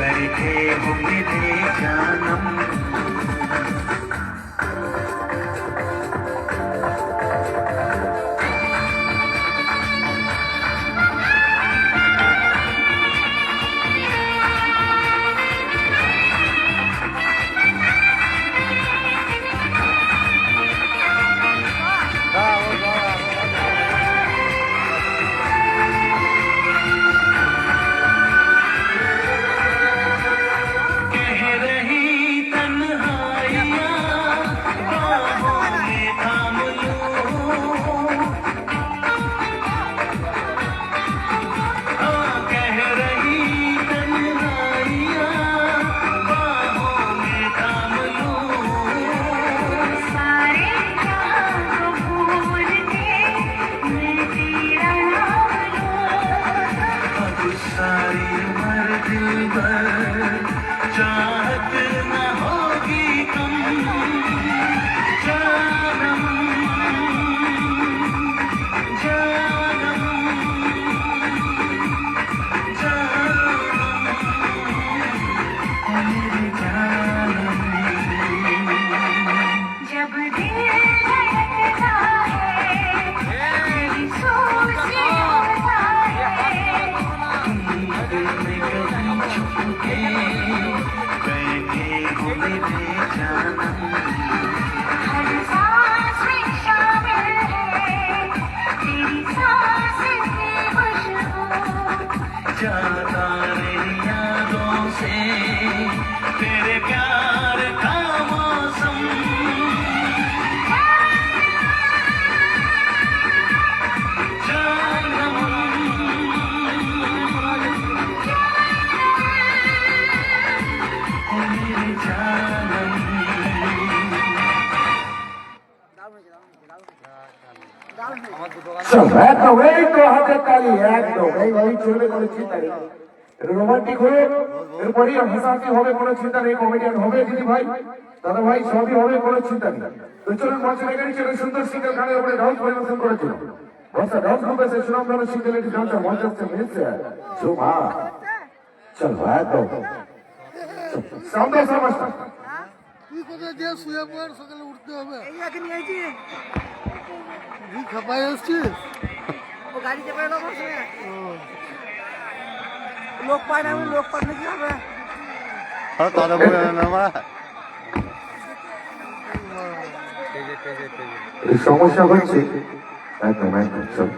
बैठे हो मेरे जानम। चाहत न होगी तुम जानम जानम जानम मेरे जानम। जब दिल धड़कता है मेरी सोच होता है दिल में कभी छुप के बैठे हो मेरे जानम। हर सांस में शामिल है तेरी सांस की खुशबू जाता मेरी यादों से तेरे प्यार का मौसम। जानम मेरे जानम। চল একদম এই তো হাতে তালি একদম এইভাবেই চলবে, কোনো চিন্তা নেই। রোমান্টিক হয়ে এরপরই হাসাহাসি হবে, কোনো চিন্তা নেই। কমেডিয়ান হবে দিদি ভাই দাদা ভাই সবই হবে, কোনো চিন্তা নেই। তো চলুন মঞ্চে এখানে চলে সুন্দর সিঙ্গেল গানের উপরে ডান্স পরিবেশন করেছিল বর্ষা ডান্স গ্রুপে সে সুনাম ধরে সিঙ্গেল একটি ডান্সার মঞ্চে আসছে মিলছে জোমা। চল একদম সামনে সমস্যা তুই কোথায় দিয়ে শুয়ে পড়, সকালে উঠতে হবে। এই আগে নিয়ে আইছি তুই খাপাই আসছিস? ও গাড়ি চেপে এলো বসে লোক পায় না, আমি লোক পাইলে কি হবে? সমস্যা হচ্ছে একদম একদম চল।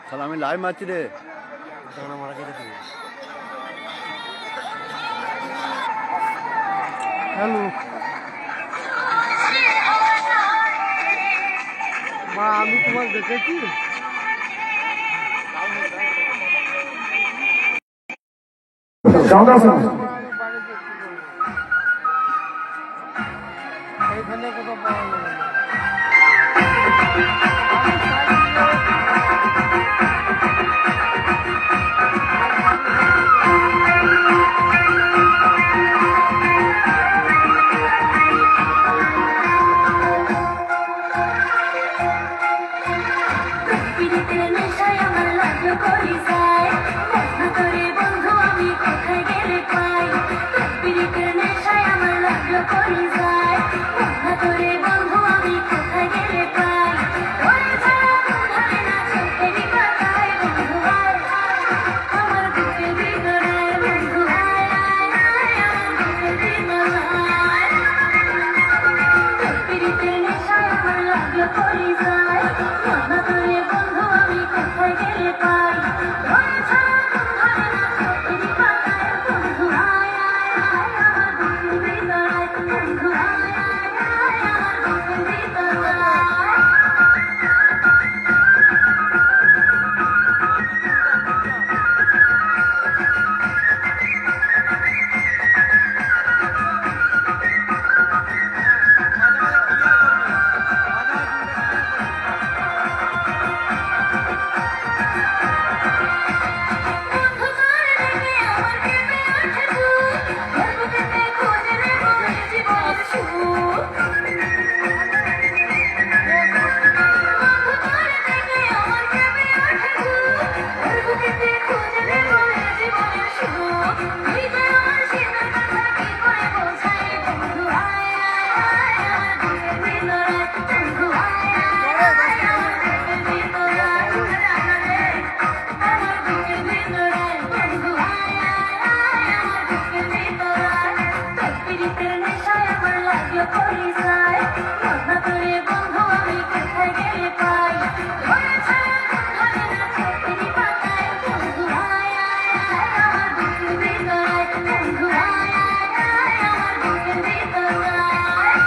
তাহলে আমি লাইভ মারছি রে। হ্যালো মা, আমি তোমার দেখেছি। এইখানে কোথাও পাওয়া যাবে না। করে বন্ধু লাগলো করি যায় মন করে বন্ধু আমি কোথায় গেলে পাই ধরে ছায়া ধরে না চোখেরই পাতায় বন্ধু আয় আয় আয় আমার বুকের ভিতরায় বন্ধু আয় আয় আয় আমার বুকের ভিতরায়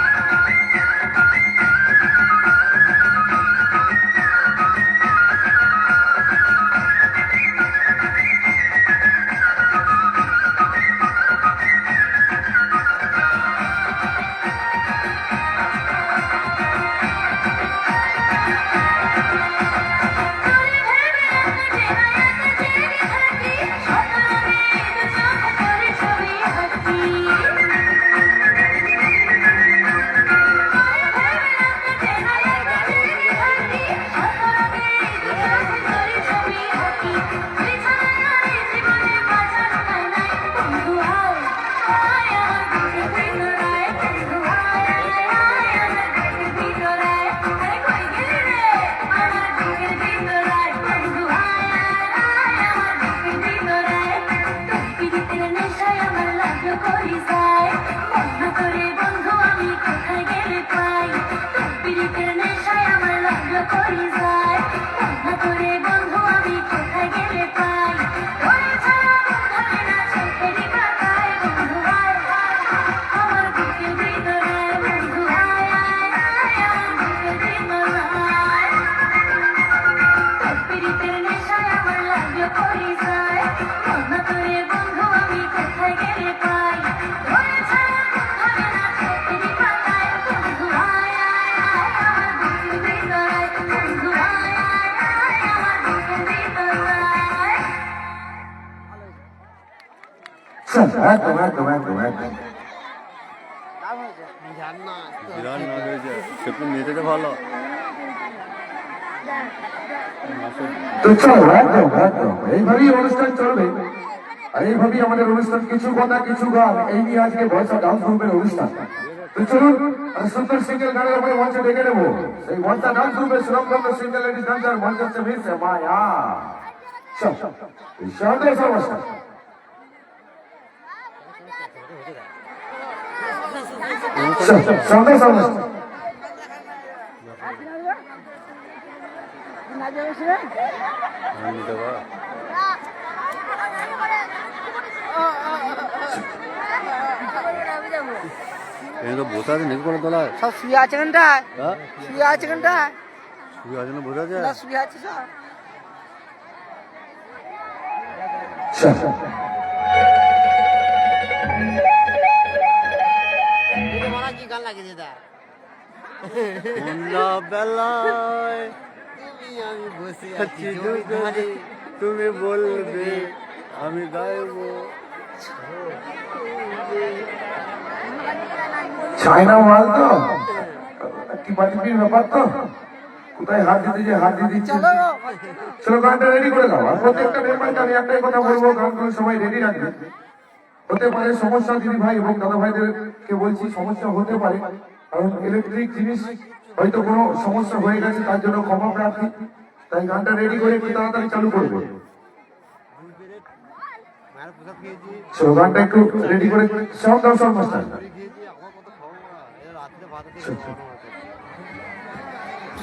একদম একদম একদম একদম বিরাট নাচ হয়েছে সেটু মেয়েটাকে ভালো তো চলো একদম একদম এইভাবেই অনুষ্ঠান চলবে আর এইভাবেই আমাদের অনুষ্ঠান কিছু কথা কিছু গান এই নিয়ে আজকে ভয়েস অফ ডান্স গ্রুপের অনুষ্ঠান তো চলুন সুন্দর সিঙ্গেল গানের উপরে মঞ্চে ডেকে নেবো সেই মঞ্চা ডান্স গ্রুপের সুরমগন্ধ সিঙ্গেল লেডিস ডান্সার মঞ্চ হচ্ছে মিস মায়া সন্দেশ সমস্যা সন্দেশ সমস্যা তো বসে আছে নাকি কোনো তোলায় সব শুয়ে আছে ঘন্টায় হ্যাঁ শুয়ে আছে ঘন্টায় শুয়ে আছে না বসে আছে না শুয়ে আছে সব কি গান লাগিয়েছে দা বেলায় আমি বসে আছি দুজনে, তুমি বলবে আমি গাইবো চায়না মাল তো কি বাটির ব্যাপার তো কোথায় হাত দিতে যে হাত দিয়ে দিচ্ছে চলো চলো গানটা রেডি করে দাও আর প্রত্যেকটা মেম্বারকে আমি একটাই কথা বলবো গানগুলো সবাই রেডি রাখবে হতে পারে সমস্যা দিদি ভাই এবং দাদা ভাইদেরকে বলছি সমস্যা হতে পারে কারণ ইলেকট্রিক জিনিস হয়তো কোনো সমস্যা হয়ে গেছে তার জন্য ক্ষমা প্রার্থী তাই গানটা রেডি করে একটু তাড়াতাড়ি চালু করবো চলো গানটা একটু রেডি করে সাউন্ড দাও সাউন্ড মাস্টার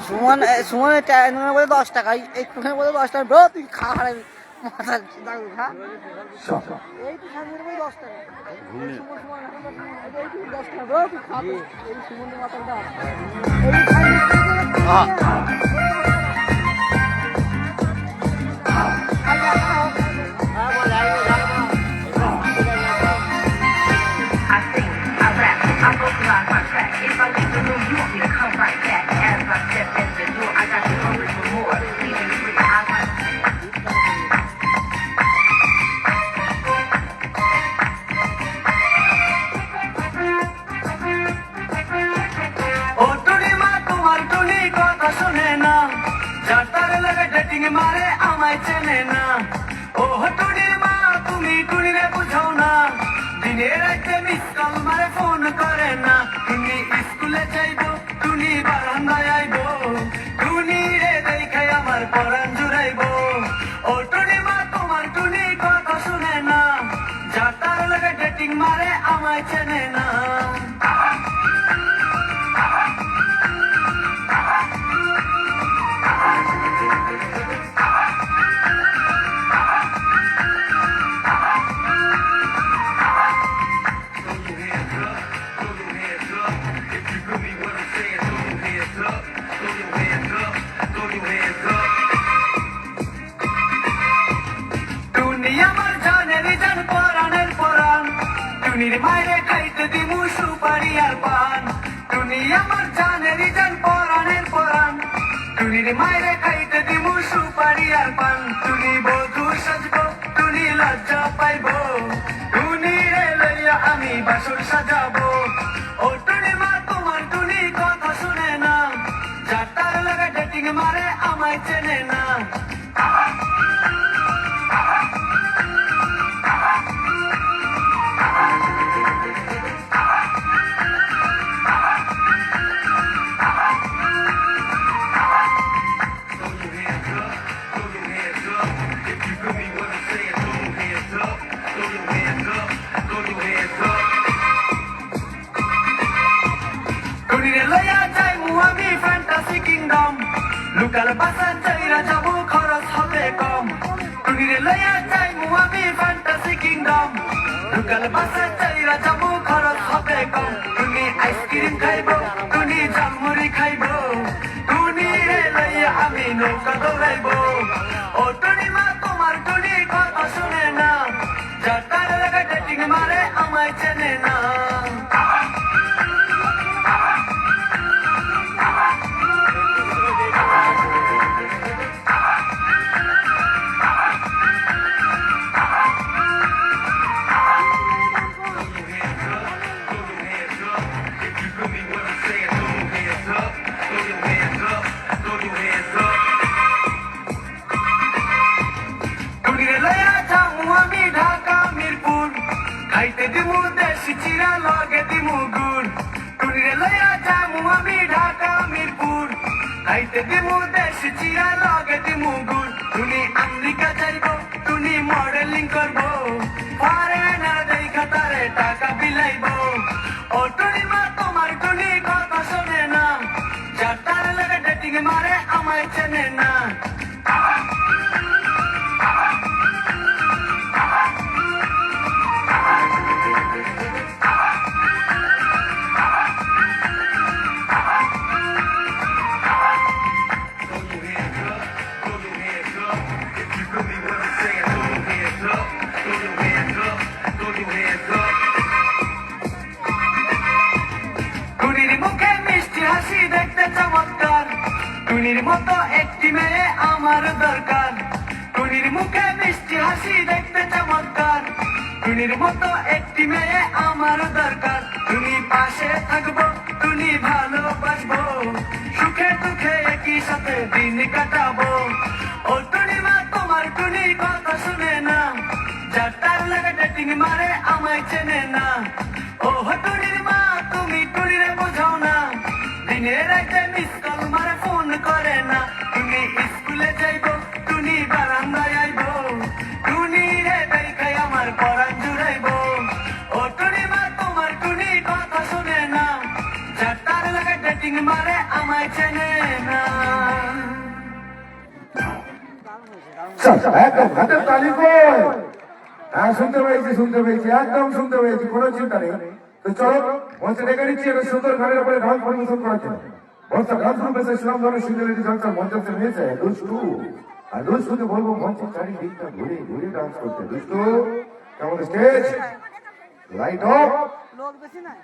সুমন সুমনের টাইমের বলে 10 টাকা এই টুনের বলে 10 টাকা ব্রো তুই খা হারাবি মাথা দাঁড়ু খা এই তো সামনের বলে 10 টাকা সুমন সুমন এই তো 10 টাকা ব্রো তুই খা এই সুমনের মাথা দাও I sing, I rap, I vocalize my track. If I leave the room, you want me to come right back. As I step in the door, I got you hungry for more. Leaving you with my eyes. ও টুনি মা তোমার টুনি কথা শুনে না যাতার লাগে dating মারে আমায় চেনে না ও টুনি মা তুমি টুনিরে বুঝাও না দিনে রাতে মিস কল মারে ফোন করে না টুনি স্কুলে যাইবো টুনি বারান্দায় আইবো টুনি রে দেখে আমার পরাণ জুড়াইবো ও টুনি মা তোমার টুনি কথা শুনে না যাতার লাগে ডেটিং মারে আমায় চেনে না টুনির মায়েরে খাইতে দিমু সুপারি আর পান টুনি আমার জানেরই জান পরাণের পরাণ টুনির মায়েরে খাইতে দিমু সুপারি আর পান টুনি বধূ সাজবো টুনি লজ্জা পাইবো টুনি রে লইয়া আমি বাসর সাজাবো ও টুনি মা তোমার টুনি কথা শুনে না যাতার লাগে ডেটিং মারে আমায় চেনে না টুনিরে লইয়া যাইমু আমি ফ্যান্টাসি কিংডম লোকাল বাসা চাইরা যাবো খরচ হবে কম টুনিরে লইয়া যাইমু আমি ফ্যান্টাসি কিংডম লোকাল বাসা চাইরা যাবো খরচ হবে কম টুনি আইসক্রিম খাইবো টুনি ঝালমুড়ি খাইবো টুনি রে লইয়া আমি নৌকা দৌড়াইবো ও টুনি মা তোমার টুনি কথা শুনে না যাতার লাগা ডেটিং মারে আমায় চেনে না টুনিরে লইয়া যামু আমি ঢাকা মিরপুর খাইতে দিমু দেশি চিরা লগে দিমু গুড় টুনিরে লইয়া যামু আমি ঢাকা মিরপুর খাইতে দিমু দেশি চিরা লগে দিমু গুড় টুনি আমেরিকা যাইবো টুনি মডেলিং করবো পারে না দেখা তারে টাকা বিলাইবো ও টুনি মা তোমার টুনি কথা শোনে না যাতার লাগে ডেটিং মারে আমায় চেনে না টুনির মুখে মিষ্টি হাসি দেখতে চমৎকার টুনির মতো একটি মেয়ে আমার দরকার টুনির মুখে মিষ্টি হাসি দেখতে চমৎকার টুনির মতো একটি মেয়ে আমার দরকার টুনি পাশে থাকবো টুনি ভালোবাসবো সুখে দুঃখে একই সাথে দিন কাটাবো ও টুনি মা তোমার টুনি কথা শুনে না যাতার লাগে ডেটিং মারে আমায় চেনে না ও টুনির মা তুমি টুনিরে বোঝাও না দিনে রাতে মিস কল মারে ফোন করে না টুনি স্কুলে যাইবো টুনি বারান্দায় আইবো টুনি রে দেখাই আমার পরাণ জুড়াইবো ও টুনি মা তোমার টুনি কথা শুনে না যাতার লাগে ডেটিং মারে আমায় চেনে না একদম হাতের তালি কই হ্যাঁ শুনতে পেয়েছি একদম শুনতে পেয়েছি কোনো চিন্তা নেই তো চলো মঞ্চে ডেকে নিচ্ছি একটা সুন্দর গানের উপরে গান পরিবেশন করার জন্য মঞ্চ গান শুরু করেছে ইসলাম ধরনের সিঙ্গেলিটি জলসা মঞ্চে হয়েছে দুষ্টু আর দুষ্টুকে বলবো মঞ্চের চারিদিকটা ঘুরে ঘুরে ডান্স করতে দুষ্টু কেমন স্টেজ লাইট অফ লোক বেশি নাই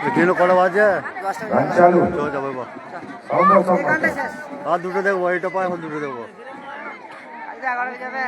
ট্রেনও কটা বাজে গান চালু চলে যাবো এবার সাউন্ড অফ এই গানটা শেষ আর দুটো দেখবো এইটা পাই এখন দুটো দেখবো আজকে 11 যাবে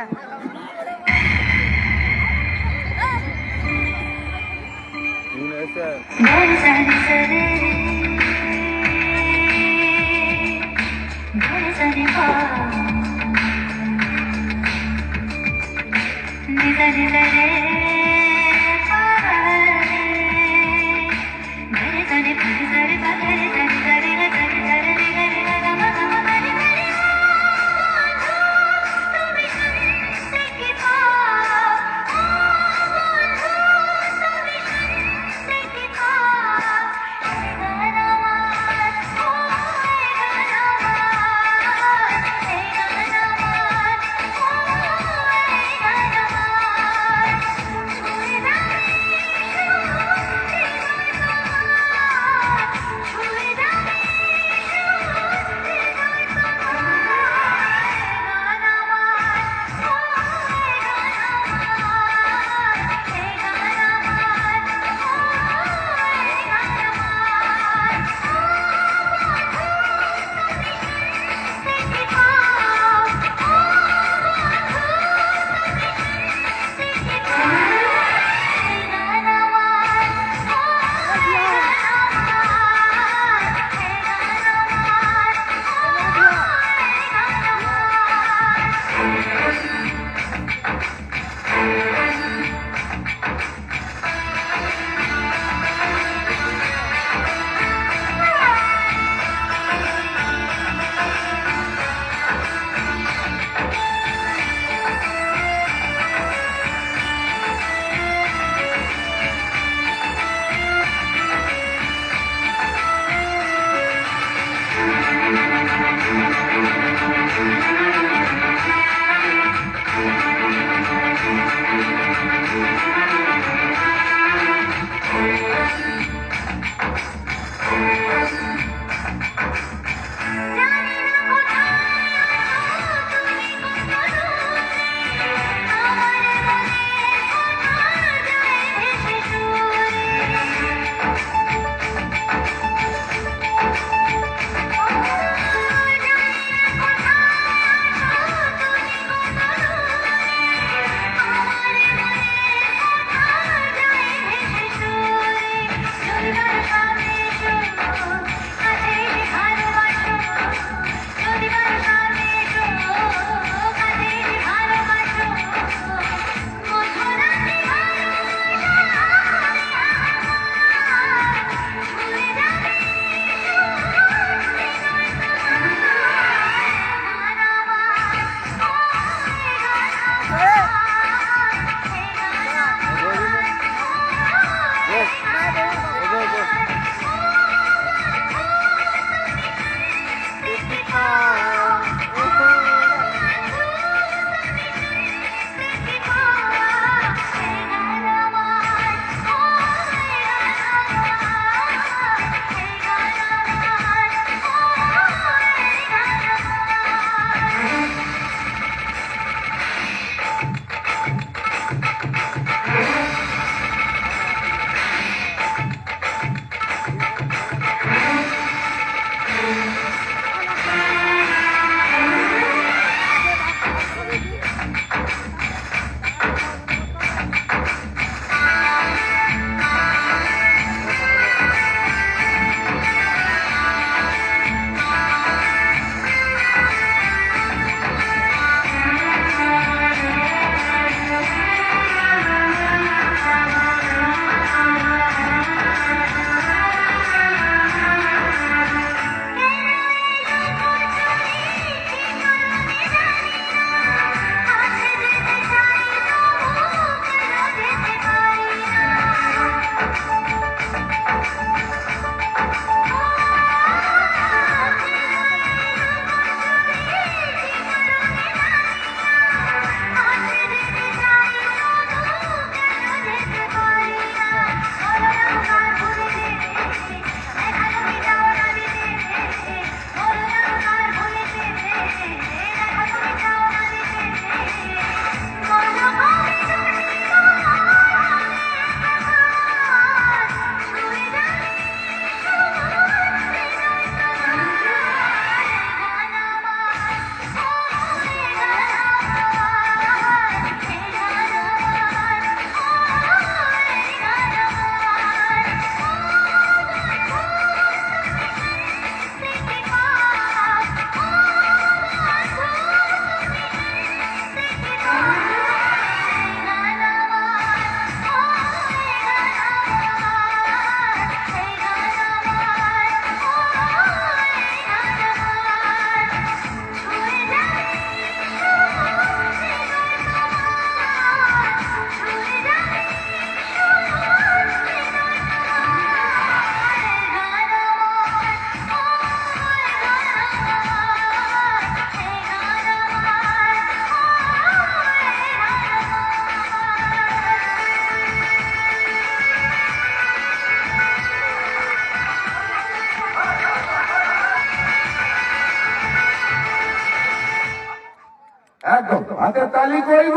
একদম হাতে তালি কইব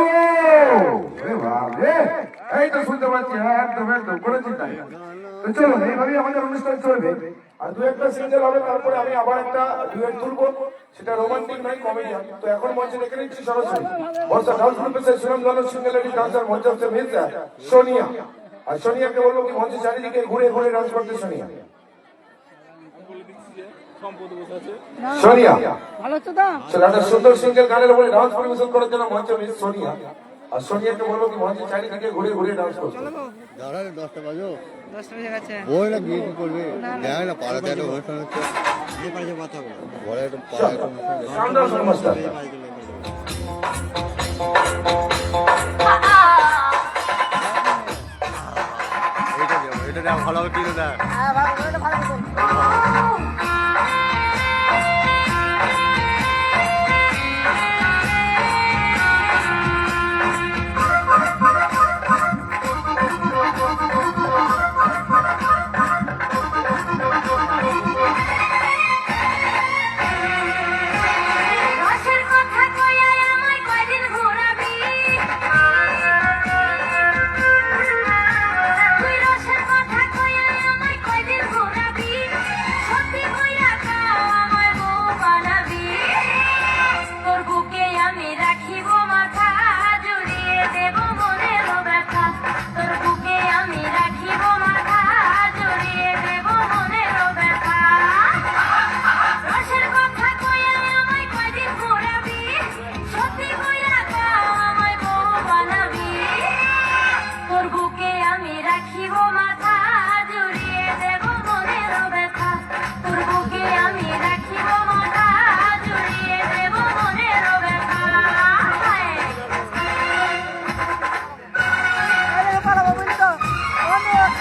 এই তো শুনতে পাচ্ছি, হ্যাঁ একদম একদম কোনো চিন্তা নেই। তো চলো এইভাবেই আমাদের অনুষ্ঠান চলবে, আর দু একটা সিঙ্গেল হবে, তারপরে আমি আবার একটা ডুয়েট তুলবো, সেটা রোমান্টিক নয় কমেডিয়ান। তো এখন মঞ্চে দেখে নিচ্ছি সরাসরি বর্ষা ডান্স গ্রুপের সুনামধন্য সিঙ্গেল লেডি ডান্সার মঞ্চ হচ্ছে মির্জা সোনিয়া। আর সোনিয়াকে বলবো কি মঞ্চে চারিদিকে ঘুরে ঘুরে ডান্স করতে সোনিয়া। সোনিয়া ভালো তো দাম একটা সুন্দর সিঙ্গেল গানের উপরে ডান্স পরিবেশন করার জন্য মঞ্চে মিস সোনিয়া। আর সোনিয়াকে বলবো কি মঞ্চে চারিদিকে ঘুরে ঘুরে ডান্স করতে। দাঁড়ালে 10টা বাজো 10টা বেজে গেছে ওই না গিয়ে কি করবে দেখ না পাড়াতে একটা অনুষ্ঠান হচ্ছে যে পাড়ে মাথা বলে একটা পাড়ায় একটা অনুষ্ঠান হচ্ছে। সাউন্ড অফ নমস্কার। এটা দেখ ভালো হবে কি না হ্যাঁ ভালো করে ভালো করে রসের কথা কইয়া আমায় কয়দিন ঘোরাবি, তুই রসের কথা কইয়া আমায় কয়দিন ঘোরাবি, সত্যি কইয়া কাও আমায় বউ বানাবি, তোর বুকে আমি রাখিব মাথা, জড়িয়ে দেব মনের ব্যথা, তোর বুকে আমি রাখিব মাথা, জড়িয়ে দেব মনের ব্যথা। রসের কথা কইয়া আমায় কয়দিন ঘোরাবি, সত্যি কইয়া কাও আমায় বউ বানাবি, তোর বুকে আমি রাখিব মাথা, জড়িয়ে দেব মনের ব্যথা, তোর বুকে আমি রাখিব মাথা, জড়িয়ে দেব মনের ব্যথা। আরে পালাবো বুঝলি তো অনেক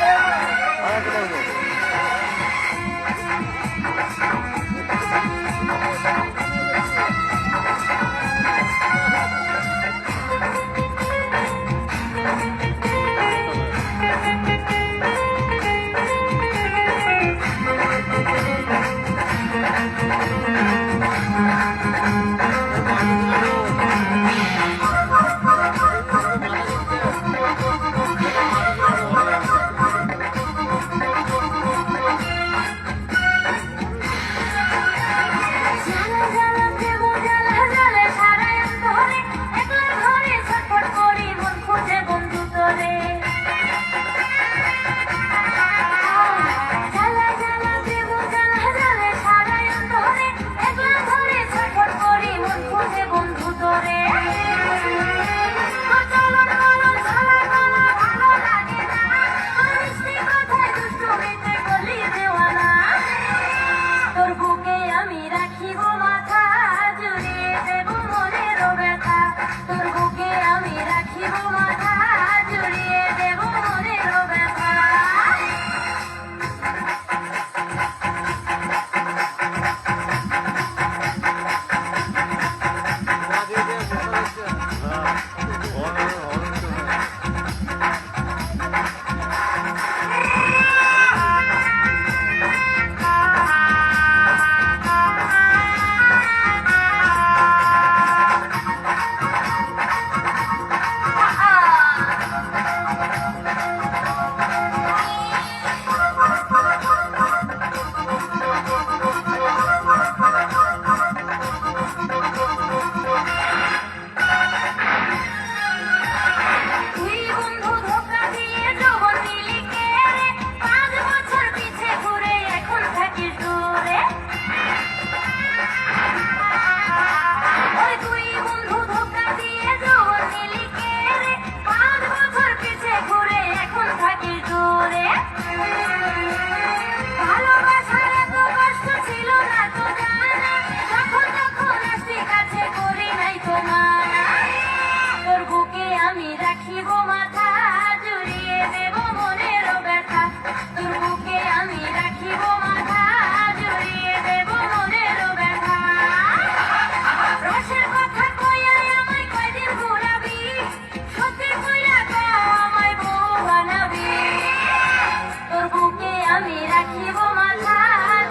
জ্বালা জ্বালা দেব জ্বালা জ্বালা সারা অন্তরে, একলা ঘরে ছটফট করি মন খুঁজে বন্ধু তোরে। জ্বালা জ্বালা দেব জ্বালা জ্বালা সারা অন্তরে, একলা ঘরে ছটফট করি মন খুঁজে বন্ধু তোরে। চলন বলন ছলা গলা ভালো লাগে না, তোর মিষ্টি কথায় দুষ্টুমিতে গলি দেওয়ানা, তোর বুকে আমি রাখিব মাথা, জড়িয়ে দেব মনের ব্যথা, তোর বুকে আমি রাখিব মাথা, জড়িয়ে দেব মনের ব্যথা। তুই বন্ধু ধোকা দিয়ে যৌবন নিলি কেড়ে, 5 বছর পিছে ঘুরে এখন থাকিস দূরে। ওই তুই বন্ধু ধোকা দিয়ে যৌবন নিলি কেড়ে, 5 বছর পিছে ঘুরে এখন থাকিস দূরে। ভালোবাসার এত কষ্ট ছিল না তো জানা, যখন তখন আসতি কাছে করি নাই তো মানা, তোর বুকে আমি রাখিব মাথা, জড়িয়ে দেব মনের ব্যথা, তোর বুকে আমি রাখিব মাথা, জড়িয়ে দেব মনের ব্যথা। রসের কথা কইয়া আমায় কয়দিন ঘোরাবি, সত্যি কইয়া কাও আমায় বউ বানাবি, তোর বুকে আমি রাখিব মাথা,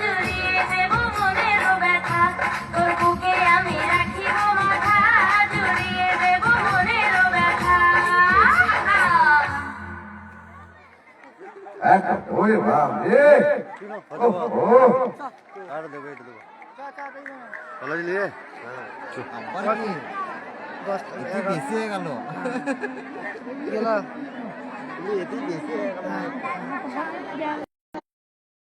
জড়িয়ে দেব মনের ব্যথা, তোর বুকে আমি রাখিব মাথা, জড়িয়ে একদম ওরে বাপ রে ও আর দেবো এটা দেবো চা চা দেই না ভালো দিলি আবার কি 10 টাকা এটি বেশি হয়ে গেল গেলা এটি বেশি হয়ে গেল